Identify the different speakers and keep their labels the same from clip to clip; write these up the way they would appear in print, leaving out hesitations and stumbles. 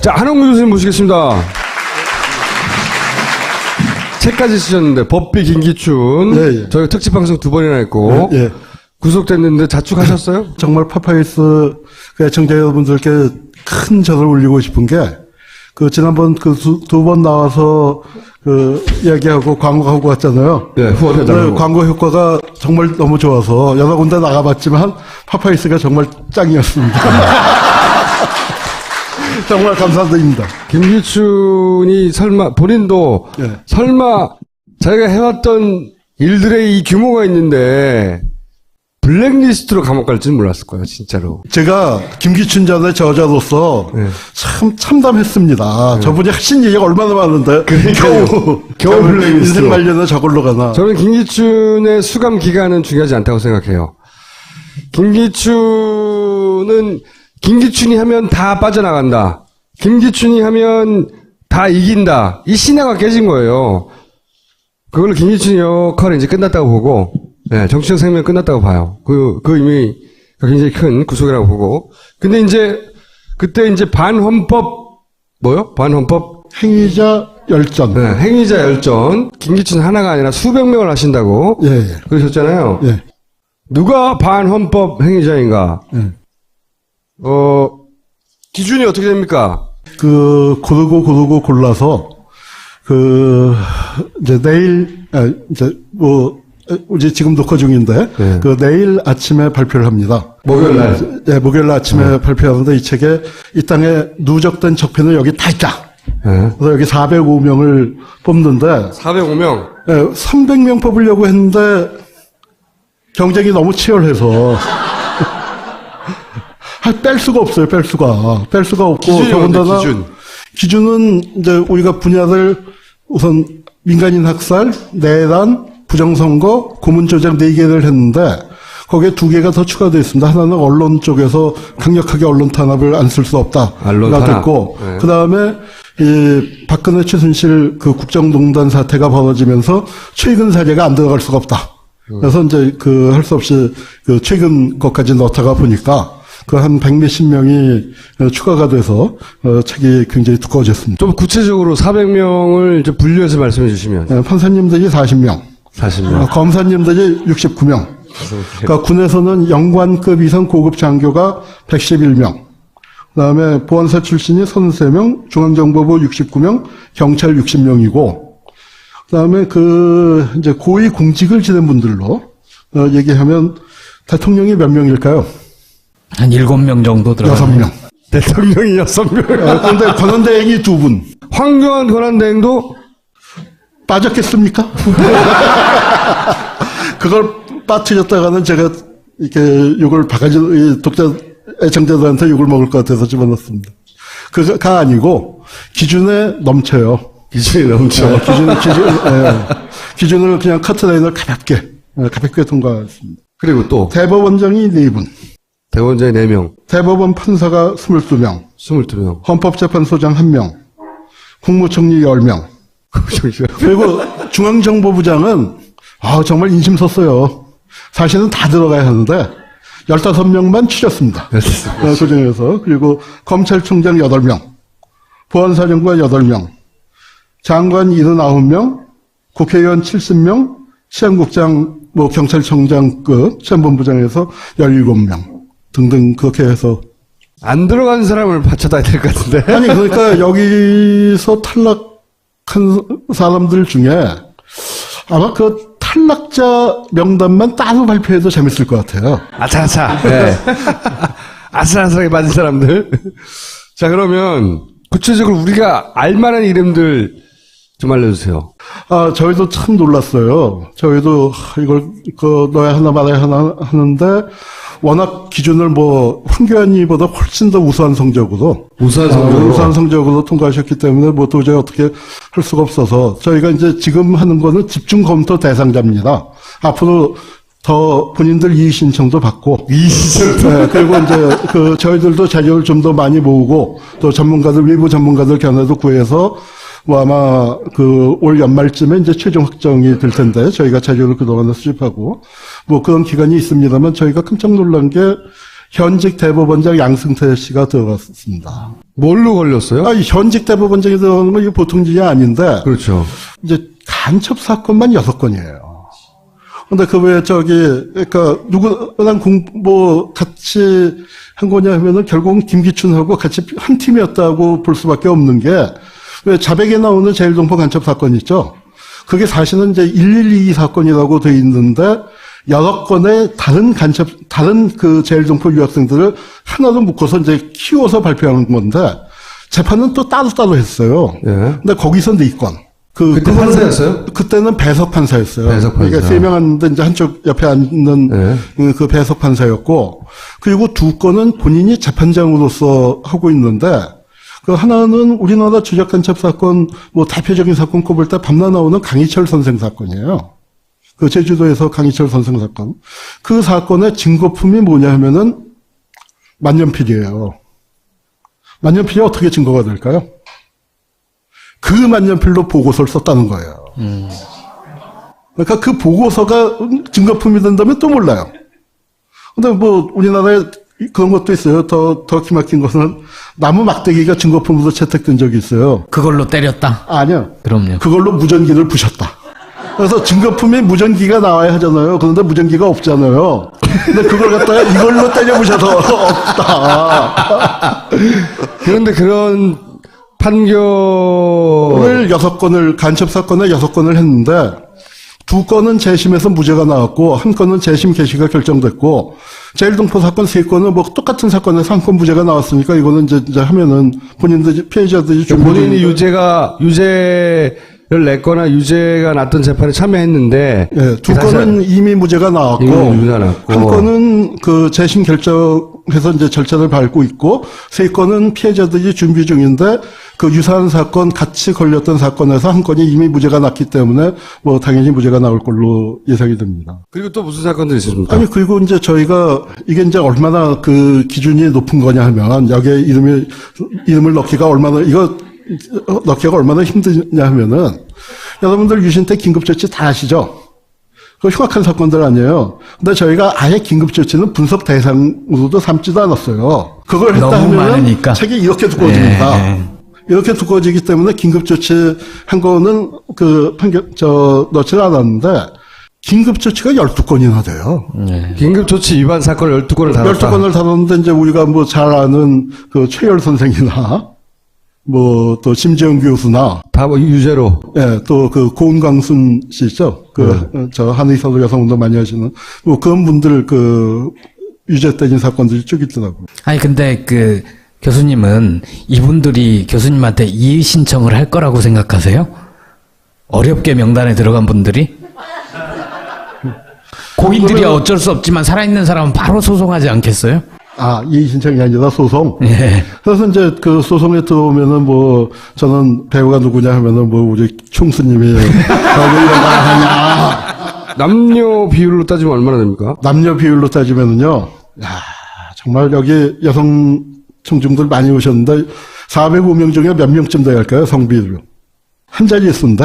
Speaker 1: 자, 한홍구 교수님 모시겠습니다. 책까지 쓰셨는데, 법비 김기춘.
Speaker 2: 예, 예.
Speaker 1: 저희 특집 방송 2번이나 했고.
Speaker 2: 예, 예.
Speaker 1: 구속됐는데 자축하셨어요?
Speaker 2: 정말 파파이스 애청자 여러분들께 큰 절을 올리고 싶은 게, 지난번 두 번 나와서 이야기하고 광고하고 왔잖아요.
Speaker 1: 네, 후원해달라고.
Speaker 2: 광고 효과가 정말 너무 좋아서 여러 군데 나가봤지만 파파이스가 정말 짱이었습니다. 정말 감사드립니다.
Speaker 1: 김기춘이 설마, 본인도
Speaker 2: 예.
Speaker 1: 설마 자기가 해왔던 일들의 이 규모가 있는데 블랙리스트로 감옥 갈지는 몰랐을 거예요, 진짜로.
Speaker 2: 제가 김기춘 전의 저자로서
Speaker 1: 네.
Speaker 2: 참 참담했습니다. 저분이 하신 얘기가 얼마나 많은데 겨우
Speaker 1: 블랙리스트로.
Speaker 2: 인생 말년에 저걸로 가나.
Speaker 1: 저는 김기춘의 수감 기간은 중요하지 않다고 생각해요. 김기춘이 하면 다 빠져나간다. 김기춘이 하면 다 이긴다. 이 신화가 깨진 거예요. 그걸로 김기춘 역할은 이제 끝났다고 보고, 네, 정치적 생명 끝났다고 봐요. 그 의미가 굉장히 큰 구속이라고 보고. 근데 이제, 그때 이제 반헌법, 반헌법?
Speaker 2: 행위자 열전.
Speaker 1: 네, 행위자 열전. 김기춘 하나가 아니라 수백 명을 하신다고.
Speaker 2: 예, 예.
Speaker 1: 그러셨잖아요.
Speaker 2: 예.
Speaker 1: 누가 반헌법 행위자인가?
Speaker 2: 예.
Speaker 1: 기준이 어떻게 됩니까?
Speaker 2: 고르고 골라서, 이제 이제 지금 녹화 중인데,
Speaker 1: 네.
Speaker 2: 내일 아침에 발표를 합니다.
Speaker 1: 목요일 날.
Speaker 2: 예, 목요일 날 아침에 발표하는데 이 책에 이 땅에 누적된 적폐는 여기 다 있다.
Speaker 1: 네.
Speaker 2: 그래서 여기 405명을 뽑는데,
Speaker 1: 405명.
Speaker 2: 예, 300명 뽑으려고 했는데, 경쟁이 너무 치열해서, 뺄 수가 없어요, 뺄 수가. 뺄 수가 없고,
Speaker 1: 기준이
Speaker 2: 더군다나,
Speaker 1: 기준.
Speaker 2: 기준은 이제 우리가 분야를 우선 민간인 학살, 내란, 부정선거, 고문조작 4개를 했는데, 거기에 2개가 더 추가되어 있습니다. 하나는 언론 쪽에서 강력하게 언론 탄압을 안 쓸 수 없다.
Speaker 1: 언론
Speaker 2: 가
Speaker 1: 탄압.
Speaker 2: 됐고,
Speaker 1: 네.
Speaker 2: 그 다음에, 박근혜 최순실 국정농단 사태가 벌어지면서 최근 사례가 안 들어갈 수가 없다. 그래서 이제 할 수 없이 최근 것까지 넣다가 보니까 한 100몇십 명이 추가가 돼서 책이 굉장히 두꺼워졌습니다.
Speaker 1: 좀 구체적으로 400명을 이제 분류해서 말씀해 주시면.
Speaker 2: 예, 판사님들이 40명.
Speaker 1: 40명.
Speaker 2: 검사님들이 69명. 그러니까 군에서는 영관급 이상 고급 장교가 111명. 그다음에 보안사 출신이 33명, 중앙정보부 69명, 경찰 60명이고, 그다음에 이제 고위 공직을 지낸 분들로 얘기하면 대통령이 몇 명일까요?
Speaker 3: 한 7명 정도 들어가요.
Speaker 2: 6명.
Speaker 1: 대통령이 6명.
Speaker 2: 그런데 권한대행이 2분.
Speaker 1: 황교안 권한대행도
Speaker 2: 빠졌겠습니까? 그걸 빠뜨렸다가는 제가 이렇게 욕을 독자 애청자들한테 욕을 먹을 것 같아서 집어넣습니다. 그가 아니고 기준에 넘쳐요.
Speaker 1: 기준이 넘쳐.
Speaker 2: 기준을 그냥 커트라인을 가볍게 통과했습니다.
Speaker 1: 그리고 또
Speaker 2: 대법원장이 4분,
Speaker 1: 대법원장이 4명,
Speaker 2: 대법원 판사가 22명,
Speaker 1: 22명.
Speaker 2: 헌법재판소장 1명, 국무총리 10명, 그리고 중앙정보부장은 정말 인심 썼어요. 사실은 다 들어가야 하는데 15명만 추렸습니다. 그 중에서. 그리고 검찰총장 8명, 보안사령관 8명, 장관 79명, 국회의원 70명, 시한국장, 경찰청장급 시한본부장에서 17명 등등 그렇게 해서.
Speaker 1: 안 들어간 사람을 받쳐다야 될 것 같은데.
Speaker 2: 아니, 그러니까 여기서 탈락한 사람들 중에 아마 탈락자 명단만 따로 발표해도 재밌을 것 같아요.
Speaker 1: 아차아차. 네. 아슬아슬하게 맞은 사람들. 자, 그러면 구체적으로 우리가 알만한 이름들 좀 알려주세요.
Speaker 2: 저희도 참 놀랐어요. 저희도 이걸 넣어야 하나 말아야 하나 하는데 워낙 기준을 황교안이보다 훨씬 더 우수한 성적으로 통과하셨기 때문에 도저히 어떻게 할 수가 없어서 저희가 이제 지금 하는 거는 집중 검토 대상자입니다. 앞으로 더 본인들 이의 신청도 받고. 네, 그리고 이제 저희들도 자료를 좀 더 많이 모으고 또 외부 전문가들 견해도 구해서 아마 올 연말쯤에 이제 최종 확정이 될 텐데 저희가 자료를 그동안에 수집하고 그런 기간이 있습니다만 저희가 깜짝 놀란 게 현직 대법원장 양승태 씨가 들어갔습니다.
Speaker 1: 뭘로 걸렸어요?
Speaker 2: 아니, 현직 대법원장이 들어가는 건 이게 보통 일이 아닌데.
Speaker 1: 그렇죠.
Speaker 2: 이제 간첩 사건만 6건이에요. 근데 그 외에 그러니까 누구랑 같이 한 거냐 하면은 결국은 김기춘하고 같이 한 팀이었다고 볼 수밖에 없는 게, 왜 자백에 나오는 제일동포 간첩 사건 있죠? 그게 사실은 이제 1122 사건이라고 돼 있는데, 여러 건의 다른 그 제일동포 유학생들을 하나로 묶어서 이제 키워서 발표하는 건데, 재판은 또 따로따로 했어요.
Speaker 1: 예.
Speaker 2: 근데 거기서 4건.
Speaker 1: 그때 판사였어요?
Speaker 2: 그때는 배석 판사였어요.
Speaker 1: 배석 판사.
Speaker 2: 그러니까 3명 앉는데 이제 한쪽 옆에 앉는
Speaker 1: 네.
Speaker 2: 그 배석 판사였고, 그리고 2건은 본인이 재판장으로서 하고 있는데, 그 하나는 우리나라 주적 간첩 사건, 대표적인 사건 꼽을 때 밤낮 나오는 강희철 선생 사건이에요. 그 제주도에서 강희철 선생 사건. 그 사건의 증거품이 뭐냐 하면은 만년필이에요. 만년필이 어떻게 증거가 될까요? 그 만년필로 보고서를 썼다는 거예요. 그러니까 그 보고서가 증거품이 된다면 또 몰라요. 근데 우리나라에 그런 것도 있어요. 더 기막힌 것은 나무 막대기가 증거품으로 채택된 적이 있어요.
Speaker 3: 그걸로 때렸다?
Speaker 2: 아니요.
Speaker 3: 그럼요.
Speaker 2: 그걸로 무전기를 부셨다. 그래서 증거품에 무전기가 나와야 하잖아요. 그런데 무전기가 없잖아요. 근데 그걸 갖다가 이걸로 때려 부셔서 없다.
Speaker 1: 그런데 그런 판결을
Speaker 2: 6건을, 간첩 사건에 6건을 했는데, 2건은 재심에서 무죄가 나왔고, 1건은 재심 개시가 결정됐고, 제일동포 사건 3건은 똑같은 사건에서 1건 무죄가 나왔으니까, 이거는 이제 하면은 본인들, 피해자들이
Speaker 1: 본인이 유죄를 냈거나 유죄가 났던 재판에 참여했는데,
Speaker 2: 예, 2건은 이미 무죄가 나왔고,
Speaker 1: 무죄가 났고,
Speaker 2: 1건은 그 재심 결정해서 이제 절차를 밟고 있고, 3건은 피해자들이 준비 중인데, 그 유사한 사건 같이 걸렸던 사건에서 1건이 이미 무죄가 났기 때문에 당연히 무죄가 나올 걸로 예상이 됩니다.
Speaker 1: 그리고 또 무슨 사건들이 있습니까?
Speaker 2: 아니, 그리고 이제 저희가 이게 이제 얼마나 그 기준이 높은 거냐 하면, 여기에 이름을 넣기가 얼마나 힘드냐 하면은, 여러분들 유신 때 긴급조치 다 아시죠? 그 흉악한 사건들 아니에요. 근데 저희가 아예 긴급조치는 분석 대상으로도 삼지도 않았어요. 그걸 했다
Speaker 3: 너무
Speaker 2: 하면
Speaker 3: 많으니까.
Speaker 2: 책이 이렇게 두꺼워집니다. 이렇게 두꺼워지기 때문에 긴급조치 한 거는 넣지를 않았는데, 긴급조치가 12건이나 돼요.
Speaker 1: 긴급조치 위반 사건을 12건을 다뤘다.
Speaker 2: 12건을 다뤘는데, 이제 우리가 잘 아는 그 최열 선생이나, 또 심지영 교수나,
Speaker 1: 다 유죄로.
Speaker 2: 예, 또 고은광순 씨 있죠? 한의사도 여성운동 많이 하시는, 그런 분들 유죄 때린 사건들이 쭉 있더라고요.
Speaker 3: 아니, 근데 교수님은 이분들이 교수님한테 이의 신청을 할 거라고 생각하세요? 어렵게 명단에 들어간 분들이? 고인들이 어쩔 수 없지만 살아있는 사람은 바로 소송하지 않겠어요?
Speaker 2: 이의 신청이 아니라 소송?
Speaker 3: 예.
Speaker 2: 그래서 이제 소송에 들어오면은 저는 배우가 누구냐 하면은 우리 총수님이 이런 거 하냐.
Speaker 1: 남녀 비율로 따지면 얼마나 됩니까?
Speaker 2: 남녀 비율로 따지면은요, 정말 여기 여성 청중들 많이 오셨는데, 405명 중에 몇 명쯤 돼야 할까요? 성비율로. 한 자릿수인데,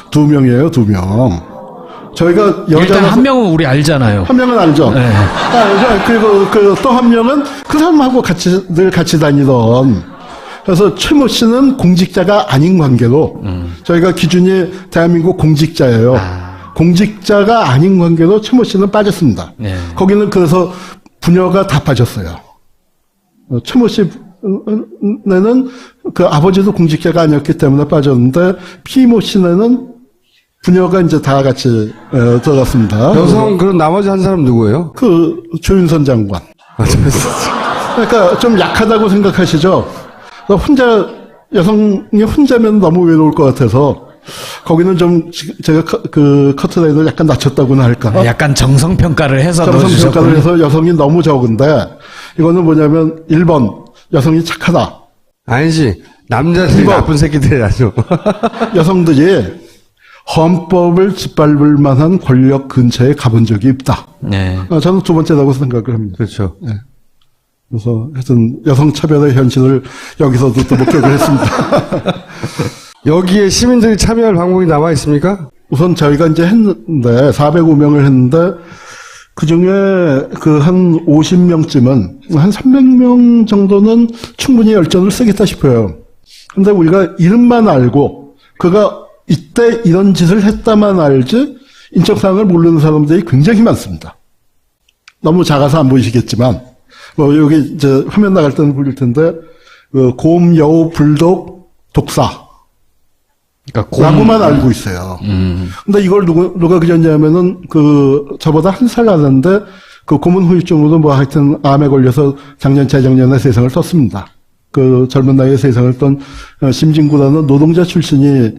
Speaker 2: 2명이에요, 2명. 저희가
Speaker 3: 일단 한 명은 우리 알잖아요.
Speaker 2: 한 명은 알죠.
Speaker 3: 네.
Speaker 2: 그리고 또 한 명은 그 사람하고 늘 같이 다니던. 그래서 최모 씨는 공직자가 아닌 관계로 저희가 기준이 대한민국 공직자예요. 공직자가 아닌 관계로 최모 씨는 빠졌습니다.
Speaker 3: 네.
Speaker 2: 거기는 그래서 부녀가 다 빠졌어요. 최모 씨는 그 아버지도 공직자가 아니었기 때문에 빠졌는데, 피모 씨는 부녀가 이제 다 같이 들어갔습니다.
Speaker 1: 여성 그런 나머지 한 사람 누구예요?
Speaker 2: 조윤선 장관. 그러니까 좀 약하다고 생각하시죠? 여성이 혼자면 너무 외로울 것 같아서, 거기는 좀 제가 커트라인을 약간 낮췄다고나 할까?
Speaker 3: 약간 정성평가를 해서 넣어주셨군요.
Speaker 2: 정성평가를 해서 여성이 너무 적은데, 이거는 뭐냐면 1번 여성이 착하다.
Speaker 1: 아니지. 남자들이 나쁜 새끼들이 아니죠.
Speaker 2: 여성들이 헌법을 짓밟을 만한 권력 근처에 가본 적이 없다.
Speaker 3: 네.
Speaker 2: 저는 2번째라고 생각을 합니다.
Speaker 1: 그렇죠.
Speaker 2: 네. 그래서 하여튼 여성 차별의 현실을 여기서도 또 목격을 했습니다.
Speaker 1: 여기에 시민들이 참여할 방법이 남아 있습니까?
Speaker 2: 우선 저희가 이제 했는데 405명을 했는데 그 중에 그 한 50명쯤은, 한 300명 정도는 충분히 열전을 쓰겠다 싶어요. 근데 우리가 이름만 알고, 그가 이때 이런 짓을 했다만 알지, 인적 사항을 모르는 사람들이 굉장히 많습니다. 너무 작아서 안 보이시겠지만, 뭐, 여기 이제 화면 나갈 때는 보일 텐데, 곰, 여우, 불독, 독사.
Speaker 3: 그러니까
Speaker 2: 라고만 알고 있어요. 근데 이걸 누가 그렸냐면은, 저보다 한 살 나는데, 고문 후유증으로 뭐 하여튼 암에 걸려서 작년, 재작년에 세상을 떴습니다. 젊은 나이에 세상을 떤 심진구라는 노동자 출신이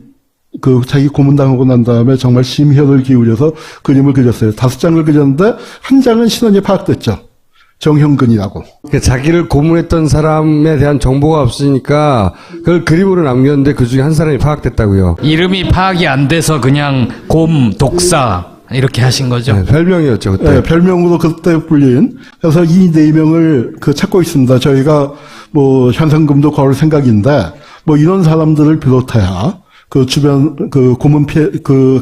Speaker 2: 자기 고문당하고 난 다음에 정말 심혈을 기울여서 그림을 그렸어요. 5장을 그렸는데, 한 장은 신원이 파악됐죠. 정형근이라고.
Speaker 1: 그러니까 자기를 고문했던 사람에 대한 정보가 없으니까 그걸 그림으로 남겼는데 그 중에 한 사람이 파악됐다고요.
Speaker 3: 이름이 파악이 안 돼서 그냥 곰, 독사 이렇게 하신 거죠.
Speaker 1: 네, 별명이었죠 그때.
Speaker 2: 네, 별명으로 그때 불린. 그래서 이 4명을 찾고 있습니다. 저희가 뭐 현상금도 걸 생각인데, 뭐 이런 사람들을 비롯해야 주변 고문 피해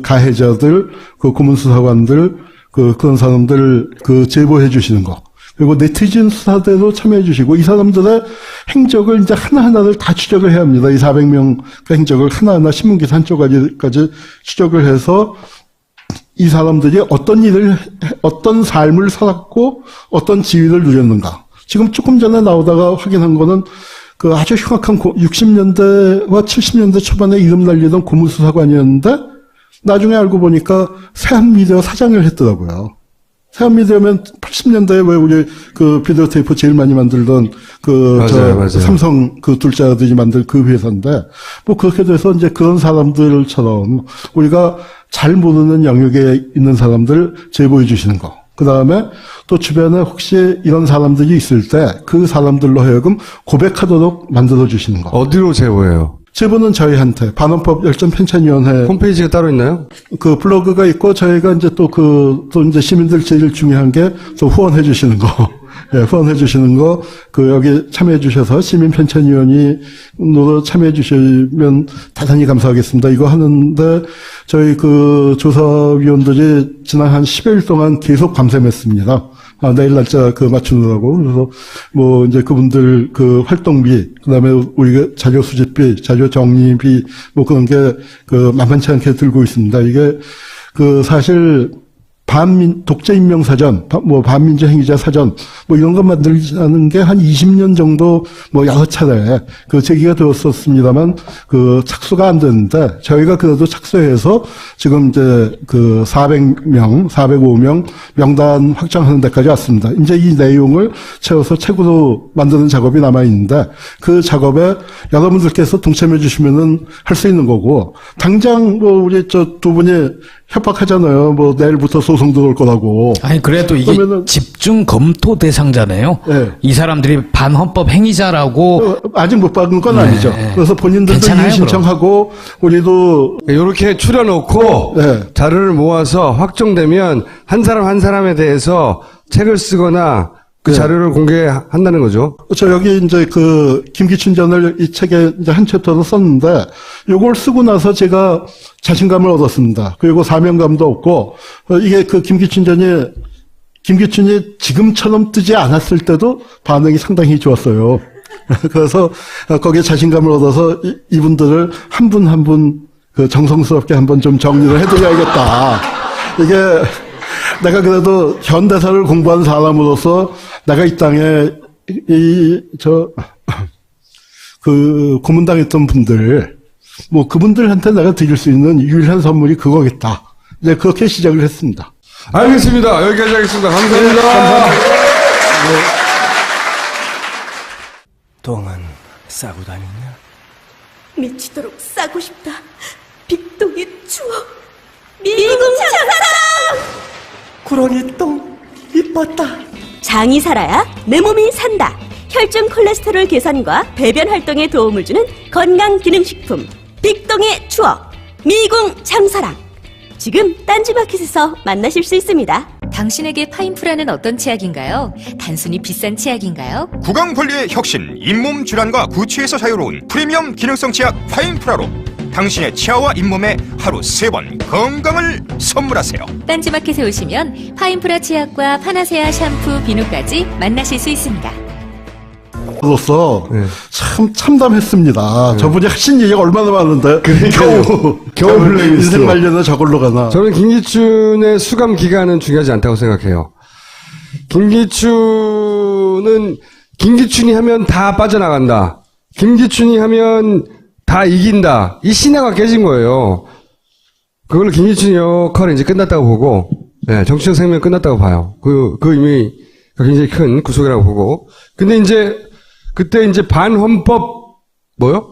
Speaker 2: 가해자들, 고문 수사관들, 그런 사람들 제보해 주시는 거. 그리고 네티즌 수사대도 참여해 주시고, 이 사람들의 행적을 이제 하나하나를 다 추적을 해야 합니다. 이 400명 행적을 하나하나 신문기사 한 쪽까지 추적을 해서 이 사람들이 어떤 삶을 살았고, 어떤 지위를 누렸는가. 지금 조금 전에 나오다가 확인한 거는 아주 흉악한 60년대와 70년대 초반에 이름 날리던 고문수사관이었는데, 나중에 알고 보니까 세한미디어 사장을 했더라고요. 세한미디어면 80년대에 왜 우리 비디오 테이프 제일 많이 만들던
Speaker 1: 맞아요.
Speaker 2: 삼성 둘째 아들이 만든 그 회사인데, 뭐 그렇게 돼서 이제 그런 사람들처럼 우리가 잘 모르는 영역에 있는 사람들 제보해 주시는 거. 그 다음에 또 주변에 혹시 이런 사람들이 있을 때 그 사람들로 하여금 고백하도록 만들어 주시는 거.
Speaker 1: 어디로 제보해요?
Speaker 2: 제보는 저희한테 반헌법 열전편찬위원회
Speaker 1: 홈페이지가 따로 있나요?
Speaker 2: 블로그가 있고, 저희가 이제 또 이제 시민들 제일 중요한 게 또 후원해 주시는 거. 예, 후원해 주시는 거, 여기 참여해 주셔서 시민편찬위원회로 참여해 주시면 대단히 감사하겠습니다. 이거 하는데, 저희 조사위원들이 지난 한 10여일 동안 계속 밤샘했습니다. 내일 날짜 맞추느라고. 그래서 뭐 이제 그분들 활동비, 그다음에 우리가 자료 수집비, 자료 정리비, 뭐 그런 게 만만치 않게 들고 있습니다. 이게 사실 독재인명사전, 뭐 반민주 행위자 사전, 뭐 이런 것 만들자는 게 한 20년 정도 뭐 여러 차례 제기가 되었었습니다만 착수가 안 됐는데, 저희가 그래도 착수해서 지금 이제 400명, 405명 명단 확정하는 데까지 왔습니다. 이제 이 내용을 채워서 책으로 만드는 작업이 남아 있는데, 그 작업에 여러분들께서 동참해 주시면은 할 수 있는 거고, 당장 뭐 우리 두 분이 협박하잖아요. 뭐 내일부터 소송 들어올 거라고.
Speaker 3: 아니 그래도 이게
Speaker 2: 그러면은,
Speaker 3: 집중 검토 대상자네요.
Speaker 2: 네.
Speaker 3: 이 사람들이 반헌법 행위자라고
Speaker 2: 아직 못 받은 건 아니죠. 그래서 본인들도
Speaker 3: 괜찮아요,
Speaker 2: 이의 신청하고 우리도
Speaker 1: 이렇게 추려놓고
Speaker 2: 네.
Speaker 1: 자료를 모아서 확정되면 한 사람 한 사람에 대해서 책을 쓰거나 그
Speaker 2: 네.
Speaker 1: 자료를 공개한다는 거죠.
Speaker 2: 저 여기 이제 김기춘전을 이 책에 이제 한 챕터로 썼는데, 요걸 쓰고 나서 제가 자신감을 얻었습니다. 그리고 사명감도 얻고, 이게 김기춘이 지금처럼 뜨지 않았을 때도 반응이 상당히 좋았어요. 그래서 거기에 자신감을 얻어서 이분들을 한 분 한 분 정성스럽게 한번 좀 정리를 해드려야겠다. 이게 내가 그래도 현대사를 공부한 사람으로서 내가 이 땅에 고문당했던 분들, 뭐 그분들한테 내가 드릴 수 있는 유일한 선물이 그거겠다. 이제 그렇게 시작을 했습니다.
Speaker 1: 알겠습니다. 여기까지 하겠습니다. 감사합니다.
Speaker 2: 감사합니다.
Speaker 4: 똥은 싸고 다니냐?
Speaker 5: 미치도록 싸고 싶다. 빅동의 추억. 미궁 장사랑.
Speaker 4: 구렁이 똥 이뻤다.
Speaker 5: 장이 살아야 내 몸이 산다. 혈중 콜레스테롤 개선과 배변 활동에 도움을 주는 건강기능식품 빅동의 추억 미궁 장사랑. 지금 딴지마켓에서 만나실 수 있습니다.
Speaker 6: 당신에게 파인프라는 어떤 치약인가요? 단순히 비싼 치약인가요?
Speaker 7: 구강 관리의 혁신, 잇몸 질환과 구취에서 자유로운 프리미엄 기능성 치약 파인프라로 당신의 치아와 잇몸에 하루 3번 건강을 선물하세요.
Speaker 6: 딴지마켓에 오시면 파인프라 치약과 파나세아 샴푸, 비누까지 만나실 수 있습니다.
Speaker 2: 로서
Speaker 1: 네.
Speaker 2: 참 참담했습니다. 저분이 하신 얘기가 얼마나 많은데
Speaker 1: 겨우 블랙리스트로.
Speaker 2: 인생 말년에 저걸로 가나.
Speaker 1: 저는 김기춘의 수감 기간은 중요하지 않다고 생각해요. 김기춘이 하면 다 빠져나간다. 김기춘이 하면 다 이긴다. 이 신화가 깨진 거예요. 그걸로 김기춘 역할은 이제 끝났다고 보고, 네, 정치적 생명 끝났다고 봐요. 그 의미가 굉장히 큰 구속이라고 보고. 근데 이제, 그때 이제 반헌법,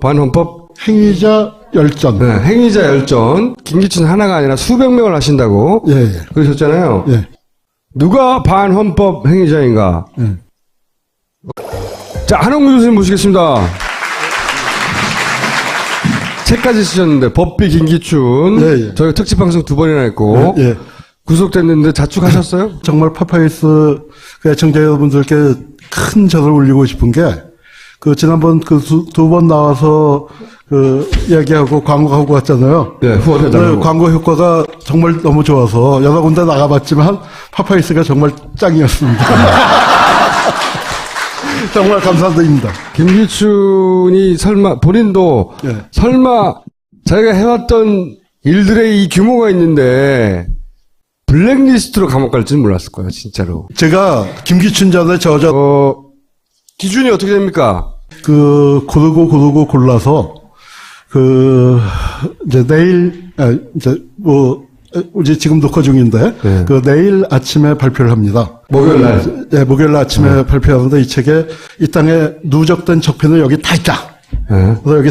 Speaker 1: 반헌법?
Speaker 2: 행위자 열전.
Speaker 1: 네, 행위자 열전. 김기춘 하나가 아니라 수백 명을 하신다고.
Speaker 2: 예.
Speaker 1: 그러셨잖아요.
Speaker 2: 예.
Speaker 1: 누가 반헌법 행위자인가?
Speaker 2: 예.
Speaker 1: 자, 한홍구 교수님 모시겠습니다. 책까지 쓰셨는데, 법비 김기춘.
Speaker 2: 예, 예.
Speaker 1: 저희가 특집 방송 2번이나 했고.
Speaker 2: 예.
Speaker 1: 구속됐는데 자축하셨어요?
Speaker 2: 정말 파파이스 그 애청자 여러분들께 큰 절을 올리고 싶은 게, 지난번 두 번 나와서 이야기하고 광고하고 왔잖아요.
Speaker 1: 네, 후원해달라고.
Speaker 2: 광고 효과가 정말 너무 좋아서 여러 군데 나가봤지만 파파이스가 정말 짱이었습니다. 정말 감사드립니다.
Speaker 1: 김기춘이 설마, 본인도
Speaker 2: 예.
Speaker 1: 설마 자기가 해왔던 일들의 이 규모가 있는데, 블랙리스트로 감옥 갈지는 몰랐을 거예요, 진짜로.
Speaker 2: 제가 김기춘 전에
Speaker 1: 기준이 어떻게 됩니까?
Speaker 2: 고르고 골라서, 이제 내일, 이제 지금 녹화 중인데,
Speaker 1: 네.
Speaker 2: 내일 아침에 발표를 합니다.
Speaker 1: 목요일 날.
Speaker 2: 네, 목요일 날 아침에 발표하는데 이 책에 이 땅에 누적된 적폐는 여기 다 있다.
Speaker 1: 네.
Speaker 2: 그래서 여기